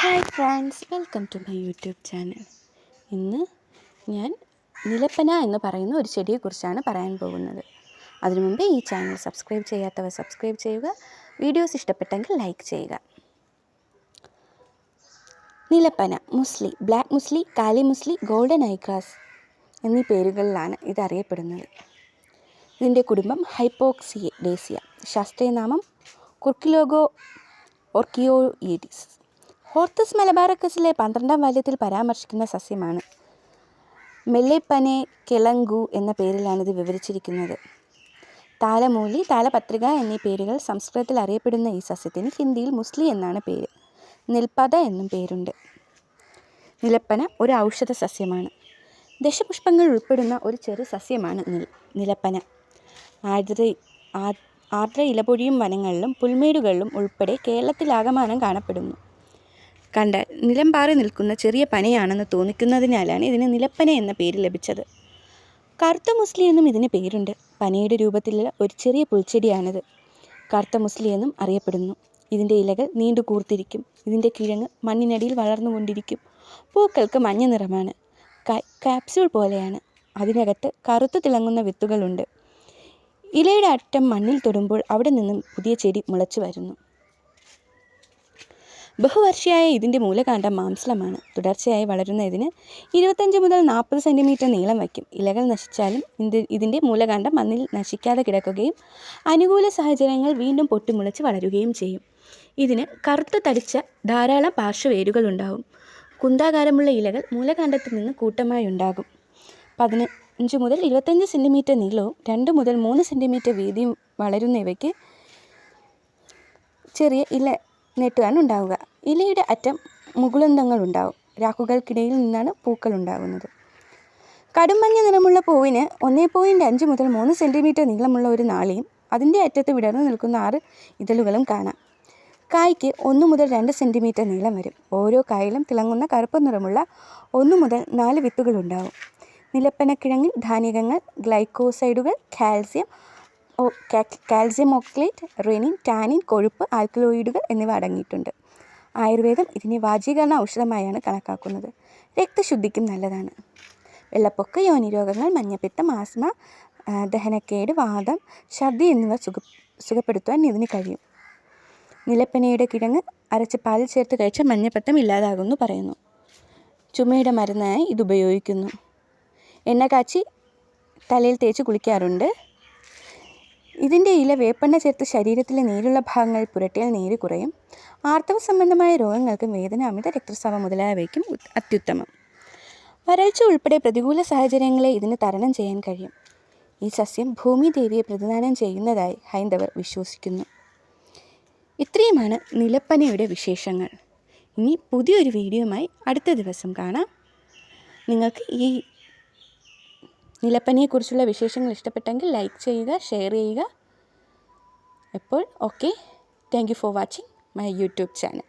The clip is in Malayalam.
Hi friends, welcome to my YouTube channel. ഇന്ന് ഞാൻ നിലപ്പന എന്ന് പറയുന്ന ഒരു ചെടിയെക്കുറിച്ചാണ് പറയാൻ പോകുന്നത്. അതിനു മുമ്പ് ഈ ചാനൽ സബ്സ്ക്രൈബ് ചെയ്യാത്തവർ സബ്സ്ക്രൈബ് ചെയ്യുക, വീഡിയോസ് ഇഷ്ടപ്പെട്ടെങ്കിൽ ലൈക്ക് ചെയ്യുക. നിലപ്പന, മുസ്ലി, ബ്ലാക്ക് മുസ്ലി, കാലി മുസ്ലി, ഗോൾഡൻ ഐഗ്രാസ് എന്നീ പേരുകളിലാണ് ഇത് അറിയപ്പെടുന്നത്. ഇതിൻ്റെ കുടുംബം ഹൈപ്പോക്സിഡേസിയ, ശാസ്ത്രീയനാമം കുർക്കിലോഗോ ഓർക്കിയോയിഡിസ്. ഹോർത്തസ് മലബാറക്കസിലെ 12ാം വാല്യത്തിൽ പരാമർശിക്കുന്ന സസ്യമാണ്. മെല്ലെപ്പനെ കെളങ്കു എന്ന പേരിലാണിത് വിവരിച്ചിരിക്കുന്നത്. താലമൂലി, താലപത്രിക എന്നീ പേരുകൾ സംസ്കൃതത്തിൽ അറിയപ്പെടുന്ന ഈ സസ്യത്തിന് ഹിന്ദിയിൽ മുസ്ലി എന്നാണ് പേര്. നിൽപത എന്നും പേരുണ്ട്. നിലപ്പന ഒരു ഔഷധ സസ്യമാണ്. ദശപുഷ്പങ്ങൾ ഉൾപ്പെടുന്ന ഒരു ചെറു സസ്യമാണ് നിലപ്പന. ആർദ്ര ഇലപൊഴിയും വനങ്ങളിലും പുൽമേടുകളിലും ഉൾപ്പെടെ കേരളത്തിലാകമാനം കാണപ്പെടുന്നു. കണ്ടാൽ നിലം പാറി നിൽക്കുന്ന ചെറിയ പനയാണെന്ന് തോന്നിക്കുന്നതിനാലാണ് ഇതിന് നിലപ്പന എന്ന പേര് ലഭിച്ചത്. കറുത്ത മുസ്ലി എന്നും ഇതിന് പേരുണ്ട്. പനയുടെ രൂപത്തിലുള്ള ഒരു ചെറിയ പുൽച്ചെടിയാണിത്. കറുത്ത മുസ്ലി എന്നും അറിയപ്പെടുന്നു. ഇതിൻ്റെ ഇലകൾ നീണ്ടു കൂർത്തിരിക്കും. ഇതിൻ്റെ കിഴങ്ങ് മണ്ണിനടിയിൽ വളർന്നുകൊണ്ടിരിക്കും. പൂക്കൾക്ക് മഞ്ഞ നിറമാണ്. കാപ്സ്യൂൾ പോലെയാണ്. അതിനകത്ത് കറുത്തു തിളങ്ങുന്ന വിത്തുകളുണ്ട്. ഇലയുടെ അറ്റം മണ്ണിൽ തൊടുമ്പോൾ അവിടെ നിന്നും പുതിയ ചെടി മുളച്ചു വരുന്നു. ബഹുവർഷിയായ ഇതിൻ്റെ മൂലകാണ്ഡം മാംസളമാണ്. തുടർച്ചയായി വളരുന്ന ഇതിന് 25 മുതൽ 40 സെൻറ്റിമീറ്റർ നീളം വയ്ക്കും. ഇലകൾ നശിച്ചാലും ഇതിൻ്റെ മൂലകാണ്ഡം മണ്ണിൽ നശിക്കാതെ കിടക്കുകയും അനുകൂല സാഹചര്യങ്ങൾ വീണ്ടും പൊട്ടിമുളച്ച് വളരുകയും ചെയ്യും. ഇതിന് കറുത്ത് തടിച്ച ധാരാളം പാർശ്വവേരുകൾ ഉണ്ടാകും. കുന്താകാരമുള്ള ഇലകൾ മൂലകാണ്ഡത്തിൽ നിന്ന് കൂട്ടമായി ഉണ്ടാകും. 15 മുതൽ 25 സെൻറ്റിമീറ്റർ നീളവും 2 മുതൽ 3 സെൻറ്റിമീറ്റർ വീതിയും വളരുന്ന ഇവയ്ക്ക് ചെറിയ ഇല നെട്ടുകയാണ് ഉണ്ടാവുക. ഇലയുടെ അറ്റം മുകുളന്തങ്ങളുണ്ടാവും. രാക്കുകൾക്കിടയിൽ നിന്നാണ് പൂക്കൾ ഉണ്ടാകുന്നത്. കടുംമഞ്ഞ നിറമുള്ള പൂവിന് 1.5 മുതൽ 3 സെൻറ്റിമീറ്റർ നീളമുള്ള ഒരു നാളിയും അതിൻ്റെ അറ്റത്ത് വിടർന്നു നിൽക്കുന്ന 6 ഇതളുകളും കാണാം. കായ്ക്ക് 1 മുതൽ 2 സെൻറ്റിമീറ്റർ നീളം വരും. ഓരോ കായിലും തിളങ്ങുന്ന കറുപ്പ് നിറമുള്ള 1 മുതൽ 4 വിത്തുകളുണ്ടാവും. നിലപ്പനക്കിഴങ്ങിൽ ധാന്യകങ്ങൾ, ഗ്ലൈക്കോസൈഡുകൾ, കാൽസ്യം ഓക്സലേറ്റ്, റെനിൻ, ടാനിൻ, കൊഴുപ്പ്, ആൽക്കലോയിഡുകൾ എന്നിവ അടങ്ങിയിട്ടുണ്ട്. ആയുർവേദം ഇതിനെ വാജീകരണ ഔഷധമായാണ് കണക്കാക്കുന്നത്. രക്തശുദ്ധിക്കും നല്ലതാണ്. വെള്ളപ്പൊക്ക, യോനിരോഗങ്ങൾ, മഞ്ഞപ്പിത്തം, ആസ്മ, ദഹനക്കേട്, വാതം, ഛർദി എന്നിവ സുഖപ്പെടുത്തുവാൻ ഇതിന് കഴിയും. നിലപ്പനയുടെ കിഴങ്ങ് അരച്ച് പാലിൽ ചേർത്ത് കഴിച്ചാൽ മഞ്ഞപ്പിത്തം ഇല്ലാതാകുമെന്ന് പറയുന്നു. ചുമയുടെ മരുന്നായി ഇത് ഉപയോഗിക്കുന്നു. എണ്ണ കാച്ചി തലയിൽ തേച്ച് കുളിക്കാറുണ്ട്. ഇതിൻ്റെ ഇല വേപ്പെണ്ണ ചേർത്ത് ശരീരത്തിലെ നീരുള്ള ഭാഗങ്ങൾ പുരട്ടിയാൽ നീര് കുറയും. ആർത്തവ സംബന്ധമായ രോഗങ്ങൾക്കും വേദന, അമിത രക്തസ്രാവം മുതലായവയ്ക്കും അത്യുത്തമം. വരൾച്ച ഉൾപ്പെടെ പ്രതികൂല സാഹചര്യങ്ങളെ ഇതിന് തരണം ചെയ്യാൻ കഴിയും. ഈ സസ്യം ഭൂമിദേവിയെ പ്രതിദാനം ചെയ്യുന്നതായി ഹൈന്ദവർ വിശ്വസിക്കുന്നു. ഇത്രയുമാണ് നിലപ്പനയുടെ വിശേഷങ്ങൾ. ഇനി പുതിയൊരു വീഡിയോയുമായി അടുത്ത ദിവസം കാണാം. നിങ്ങൾക്ക് ഈ നിലപ്പനയെക്കുറിച്ചുള്ള വിശേഷങ്ങൾ ഇഷ്ടപ്പെട്ടെങ്കിൽ ലൈക്ക് ചെയ്യുക, ഷെയർ ചെയ്യുക. അപ്പോൾ okay, thank you for watching my YouTube channel.